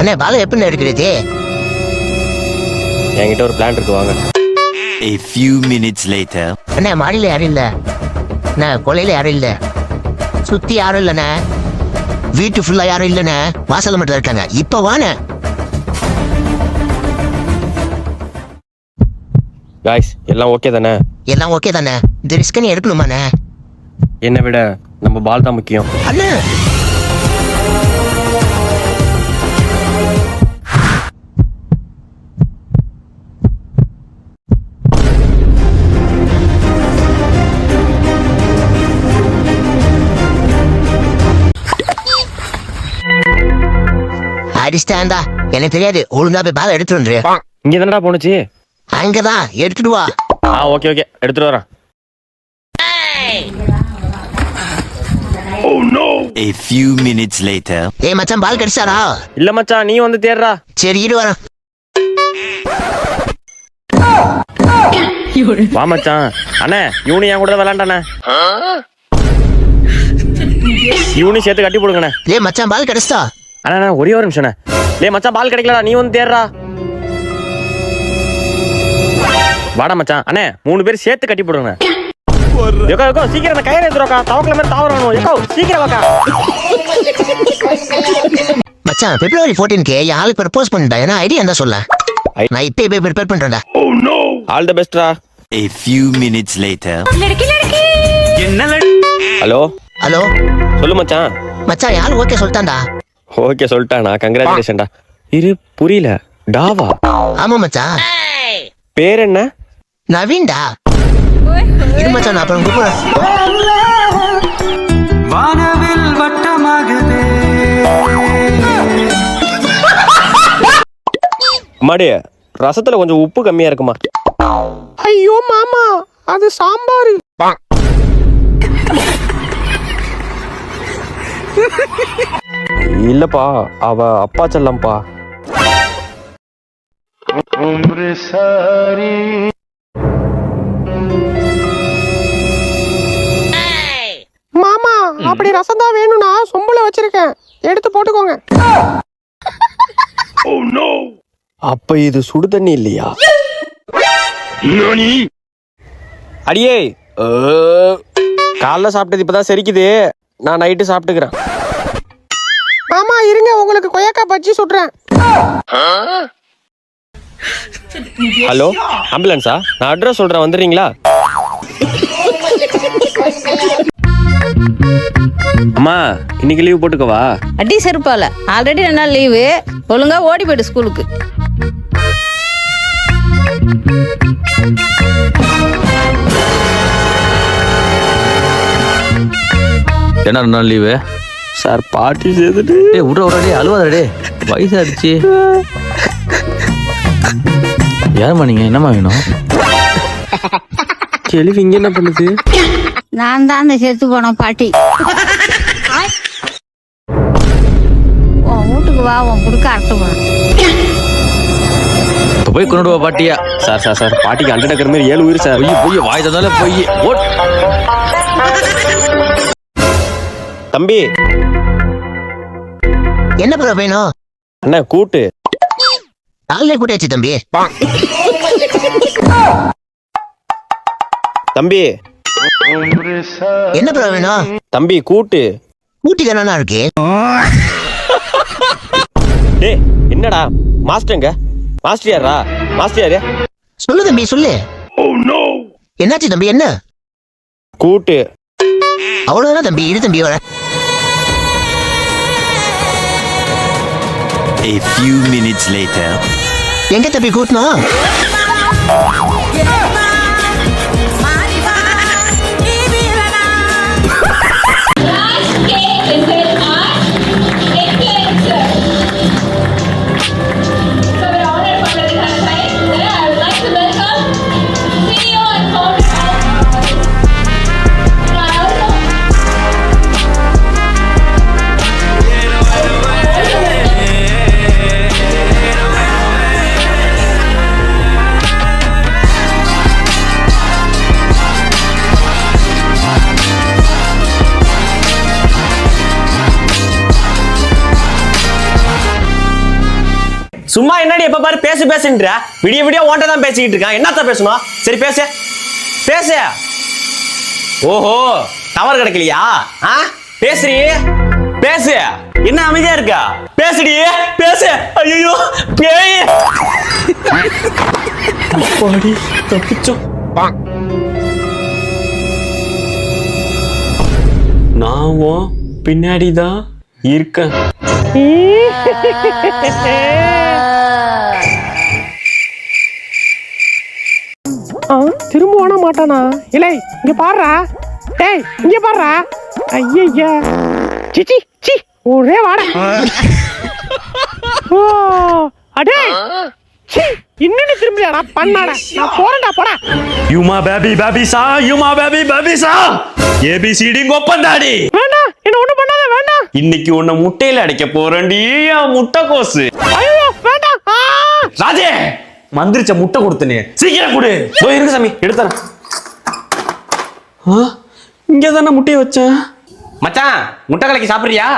என்ன பால் எப்படி எடுக்கிறது? என்கிட்ட ஒரு பிளான் இருக்கு, வாங்க. A few minutes later. அண்ணே மாடியில யாரும் இல்ல, அண்ணே கொலையில யாரும் இல்ல, சுத்தி யாரும் இல்லண்ணே, வீட்டு ஃபுல்லா யாரும் இல்லண்ணே, வாசல்ல மட்டும் இருக்காங்க. இப்ப வாண்ணே. காய்ஸ், எல்லாம் ஓகே தானே? எல்லாம் ஓகே தானே? இந்த ரிஸ்க் நீ எடுக்கணுமாண்ணே? என்னை விட நம்ம பால் தான் முக்கியம். அண்ணே அடிஸ்டாண்டா, எனக்கு தெரியாது. ஒழுங்கா போய் பால் எடுத்துட்டு வந்துரு. இங்க தானடா போனுச்சு. அங்கதான் எடுத்துட்டு வா. ஓகே எடுத்துட்டு வரேன். Oh no! A few minutes later. ஏய் மச்சான், பால் கிடைச்சாரா? இல்ல மச்சான், நீ வந்து தேடுறா. சரி இரு வரேன். வா மச்சான். அண்ணே, இவனு என் கூட தான் விளையாண்டானே. இவனு சேர்த்து கட்டி போடுங்கண்ணே. ஏய் மச்சான், பால் கிடைச்சா? அண்ணா ஒரே ஒரு நிமிஷம். லே மச்சான், பால் கிடைக்கலடா, நீ வந்து தேடுறா. வாடா மச்சான். அண்ணே 3 பேர் சேர்த்து கட்டி போடுங்க. யக்கோ சீக்கிரம் கயிறு எடுத்துறோக்கா, தவக்கல மாதிரி தாவறணும். யக்கோ சீக்கிரம் வாக்கா. மச்சான், February 14க்கு என் ஆளுக்கு ப்ரப்போஸ் பண்ணிட்டா. ஏன்னா ஐடியா இருந்தா சொல்ல, நான் இப்பயே போய் ப்ரிப்பேர் பண்றேன்டா. Oh no! ஆல் தி பெஸ்ட்ரா. A few minutes later. Hello hello சொல்லு மச்சான். மச்சான், என் ஆளு ஓகே சொல்லிட்டான்டா. ஓகே சொல்லிட்டானா? கங்க்ராச்சுலேஷன்டா. இரு, புரியல. டாவா? ஆமா மச்சான். பேர் என்ன? நவீன்டா. இரு மச்சான், நான் அப்புறம் கூப்பிடுறேன். வானவில் வட்டமாகுதே. மாடி, ரசத்துல கொஞ்சம் உப்பு கம்மியா இருக்குமா? ஐயோ மாமா, அது சாம்பார். இல்லப்பா, அவ அப்பா செல்லம்பா. மாமா, அப்படி ரசம் தான் வேணும்னா சொம்புல வச்சிருக்கேன், எடுத்து போட்டுக்கோங்க. Oh no! அப்ப இது சுடு தண்ணி இல்லையா? Nani? அடியே, காலைல சாப்பிட்டது இப்பதான் செரிக்குது. நான் நைட்டு சாப்பிட்டுக்கிறேன். மாமா இருங்க, உங்களுக்கு கொய்யாக்கா பஜ்ஜி சுடுறேன். ஹலோ, ஆம்புலன்ஸா? நான் அட்ரஸ் சொல்றேன், வந்துடுறீங்களா? அம்மா, இன்னைக்கு லீவ் போட்டுக்கவா? அடி செருப்பால, ஆல்ரெடி 2 நாள் லீவு. ஒழுங்கா ஓடி போயிடு ஸ்கூலுக்கு. என்ன 2 நாள் லீவு? சார் பாட்டி சேர்த்துட்டு. விட்றே அழுவாதே, வயசாச்சு. யாரும்மா நீங்க? என்னம்மா வேணும்? கேள்வி இங்க என்ன பண்ணுது? நான் தான் அந்த செத்து போன பாட்டி. உன் வீட்டுக்கு வா, உன் குடுக்க அறுத்து போன. இப்ப போய் கொண்டு வா பாட்டியா. சார் பாட்டிக்கு அண்டடக்கிற மாதிரி 7 உயிர் சார். பொய் வாய் தந்தாலே பொய். தம்பி, என்ன ப்ரோ வேணும்? அண்ணா கூட்டு. காலையில கூட்டியாச்சு தம்பி. தம்பி, என்ன ப்ரோ வேணும்? தம்பி கூட்டு. ஊட்டி தானே இருக்கு. டேய், என்னடா மாஸ்டருங்க? மாஸ்டர் யாரா? மாஸ்டர் யாரு? சொல்லு தம்பி சொல்லு. Oh no! என்னாச்சு தம்பி? என்ன கூட்டு? அவ்வளவுதான் தம்பி. இது தம்பி வர. A few minutes later. எங்க தம்பி கூட்டணும்? சும்மா என்னடி எப்ப பாரு பேசுன்ற விடிய விடிய ஓட்ட தான் பேசிக்கிட்டு இருக்கான். என்னத்தான் பேசணும்? சரி பேசு பேசு. ஓஹோ டவர் கிடைக்கலையா? பேசுறீ பேசு. என்ன அமைதியா இருக்கா? பேசுடி பேசு. ஐயோ பேய் பாடி தப்பிச்சோம். நான் பின்னாடிதான் இருக்கேன். திரும்ப வர மாட்டானா? இல்லை இங்க பாடுறா. டேய் இங்க பாடுறா. ஐயா சிச்சி சி ஒரே வாட. ஓ அடே சி இன்னும் திரும்பியாடா பண்ணாட. நான் போறேன்டா போடா. யுமா பேபி சா யுமா பேபி சா ஏபிசிடி கொப்பந்தாடி. வேண்டாம் என்ன ஒண்ணும் பண்ணாத வேண்டாம். இன்னைக்கு உன்னை முட்டையில அடைக்க போறேன்டி முட்டை கோசு. ஐயோ வேண்டாம். ராஜே மந்திரிச்ச முட்டை கொடுத்தனே சீக்கிரம் கொடு. போய் இருக்கு சாமி எடுத்துறேன். இங்க தானே முட்டையை வச்சேன். மச்சான் முட்டை கலக்கி சாப்பிடுறியா?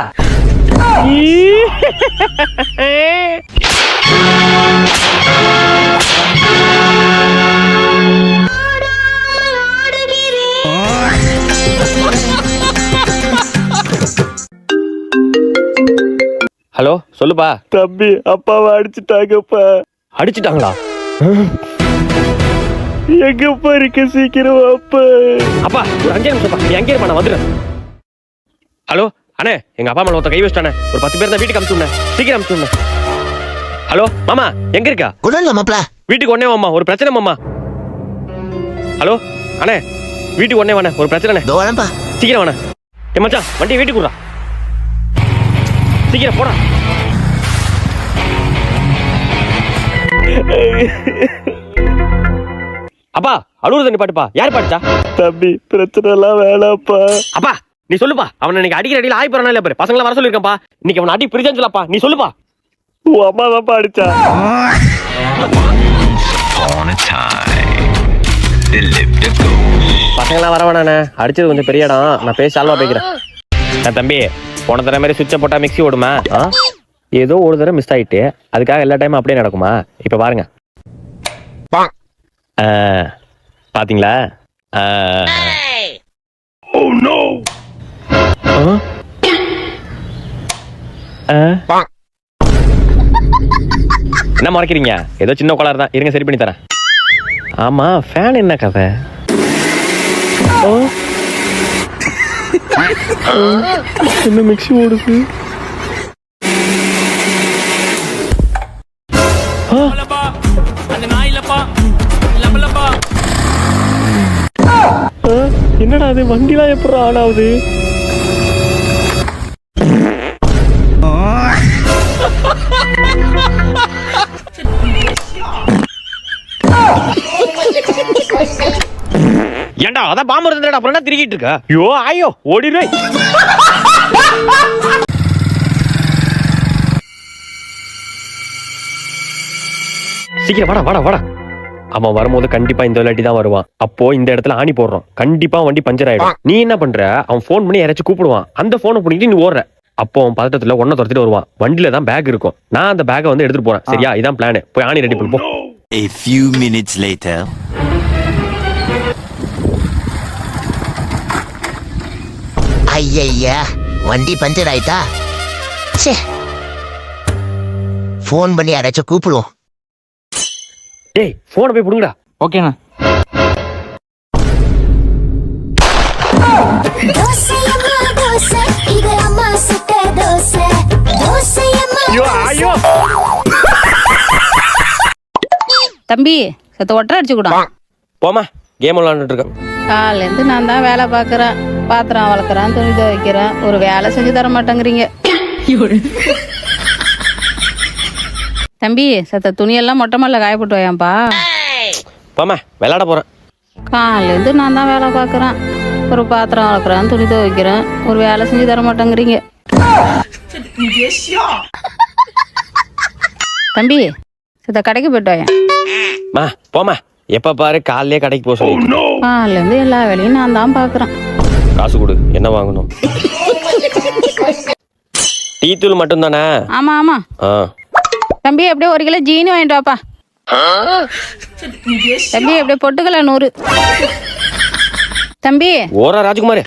ஹலோ சொல்லுப்பா. தம்பி அப்பாவை அடிச்சுட்டாங்கப்பா. அடிச்சுட்டாங்களா? எங்கப்பா இருக்க சீக்கிரம் அப்பா. அப்பா ஒரு 5 நிமிஷம் நீ அங்கே இருப்பா நான் வந்துடுறேன். ஹலோ அண்ணே எங்க அப்பா மேல ஒருத்த கை வச்சிட்டானே. ஒரு 10 பேர் தான் வீட்டுக்கு அனுப்பிச்சுடனே. சீக்கிரம் அனுப்பிச்சுடனே. ஹலோ மாமா எங்க இருக்கா? குடல்ல மாப்ள வீட்டுக்கு ஒன்னே வாமா ஒரு பிரச்சனை மாமா. ஹலோ அண்ணே வீட்டுக்கு ஒன்னே வாண்ணே ஒரு பிரச்சனை. தோழம்பா சீக்கிரம் வாண்ணே. ஏ மச்சான் வண்டி வீட்டுக்கு விடுறா. சீக்கிரம் போடா. அப்பா அழுவுறது நீ பாட்டுப்பா. யார் பாட்டுச்சா? தம்பி பிரச்சனை எல்லாம் வேணாப்பா. அப்பா நீ சொல்லுப்பா. அவனை இன்னைக்கு அடிக்கிற அடியில் ஆய் போறானே இல்ல பாரு. பசங்களை வர சொல்லிருக்கான்ப்பா. இன்னைக்கு அவனை அடி பிரிச்சான்னு சொல்லப்பா. நீ சொல்லுப்பா. உன் அம்மா தான்ப்பா அடிச்சா. பசங்களாம் வர வேணானே. அடிச்சது கொஞ்சம் பெரிய இடம். நான் பேசி சால்வா பேக்கிறேன். தம்பி போன தடவை மாதிரி சுவிட்சை போட்டா மிக்ஸி ஓடுமா? ஏதோ ஒரு தடவை மிஸ் ஆயிட்டு அதுக்காக எல்லா டைமும் அப்படியே நடக்குமா? இப்ப பாருங்க பாத்தீங்களா? என்ன மறைக்கிறீங்க? ஏதோ சின்ன கோளாறு தான். இருங்க சரி பண்ணி தரேன். ஆமா ஃபேன் என்ன கதை? என்ன மிக்ஸி ஓடுது? என்னடா அது வண்டிலாம் எப்படி ஆன் ஆகுது? ஏண்டா அதான் பாம்பு இருந்தடா அப்புறம் என்ன திருக்கிட்டு இருக்க? ஐயோ ஐயோ ஓடிடுவே. சீக்கிரம் வாடா வாடா வாடா. அவன் வரும்போது கண்டிப்பா இந்த விளையாட்டி தான் வருவான். அப்போ இந்த இடத்துல ஆணி போடுறோம். கண்டிப்பா வண்டி பஞ்சர் ஆயிடும். நீ என்ன பண்ற? அவன் போன் பண்ணி யாராச்சும் கூப்பிடுவான். அந்த போனை பண்ணிட்டு நீ ஓடுற. அப்போ அவன் பதட்டத்துல ஒன்ன துரத்திட்டு வருவான். வண்டியில தான் பேக் இருக்கும். நான் அந்த பேக்கை வந்து எடுத்துட்டு போறேன். சரியா? இதான் பிளான். போய் ஆணி ரெடி பண்ணி போ. A few minutes later. ஐயா வண்டி பஞ்சர் ஆயிட்டா. சே போன் பண்ணி யாராச்சும் கூப்பிடுவோம். டேய் போனை போய் புடுங்கடா. ஓகேண்ணா. ஐயோ தம்பி சத்த ஒட்டரை அடிச்சு கூட. போமா கேம் விளையாண்டுட்டு இருக்கேன். காலேருந்து நான் தான் வேலை பார்க்குறேன். பாத்திரம் வளர்க்குறேன், துணி துவைக்கிறேன். ஒரு வேலை செஞ்சு தர மாட்டேங்கிறீங்க. தம்பி சத்த துணியெல்லாம் மொட்டை மல்ல காயப்பட்டு வையாம்பா. போமா விளையாட போறேன். காலேருந்து நான் தான் வேலை பார்க்குறேன். ஒரு பாத்திரம் வளர்க்குறேன், துணி துவைக்கிறேன். ஒரு வேலை செஞ்சு தர மாட்டேங்கிறீங்க. தம்பி சத்த கடைக்கு போயிட்டு வாயேன். மா போமா எப்ப பாரு காலையிலே கடைக்கு போக சொல்லி. காலேருந்து எல்லா வேலையும் நான் தான் பார்க்குறேன். காசு கொடு என்ன வாங்கணும்? டீ தூள் மட்டும் தானே? ஆமா ஆமா. தம்பி அப்படியே 1 கிலோ ஜீனி வாங்கிட்டு வாப்பா. தம்பி அப்படியே பொட்டுக்கல 100. தம்பி ஓரா ராஜ்குமார்